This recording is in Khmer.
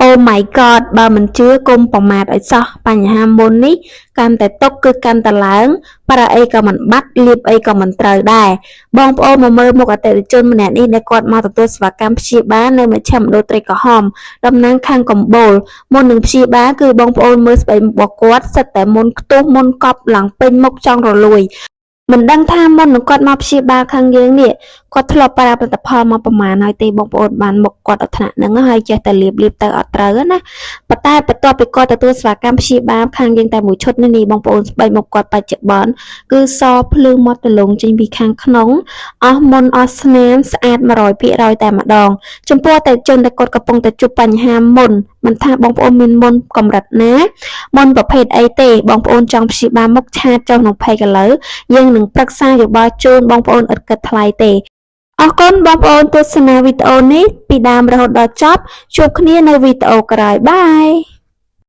Oh my god បើមិនជឿគុំប្រមាថឲ្យសោះបញ្ហាមុននេះកាន់តែຕົកគឺកាន់តែឡើងប្រអីក៏មិនបាត់លៀបអីក៏មិនត្រូវដែរបងប្អូនមកមើលមុខអតិថិជនម្នាក់នេះដែលគាត់មកទទួលសេវាកម្មព្យាបាលនៅមជ្ឈមណ្ឌលត្រីក្រហមតំណាងខាងកំបូលមុននឹងព្យាបាលគឺបងប្អូនមើលស្បែកមុខរបស់គាត់សិតតែមុនខ្ទុះមុនកប់ឡើងពេញមុខចង់រលួយមិនដឹងថាមុននឹងគាត់មកព្យាបាលខាងយើងនេះគាត់ធ្លាប់ប្រើផលិតផលមកប្រមាណហើយទេបងប្អូនបានមុខគាត់ដល់ថ្នាក់ហ្នឹងហើយចេះតែលាបទៅអត់ត្រូវណាប៉ុន្តែបន្ទាប់ពីគាត់ទទួលសេវាកម្មព្យាបាលខាងយើងតែមួយឈុតនេះបងប្អូនស្បែកមុខគាត់បច្ចុប្បន្នគឺសភ្លឺមាត់ទលងចេញពីខាងក្នុងអស់មុនអស់ស្នាមស្អាត 100% តែម្ដងចំពោះតែជនដែលគាត់កំពុងតែជួបបញ្ហាមុនមិនថាបងប្អូនមានមុនកម្រិតណាមុនប្រភេទអីទេបងប្អូនចង់ព្យាបាលមុខឆាតចុះក្នុង page ឥឡូវយើងនឹងប្រឹក្សាយោបល់ជូនបងប្អូនឥតគិតថ្លៃទេអរគុណបងប្អូនទស្សនាវីដេអូនេះពីដើមរហូតដល់ចប់ជួបគ្នានៅវីដេអូក្រោយបាយ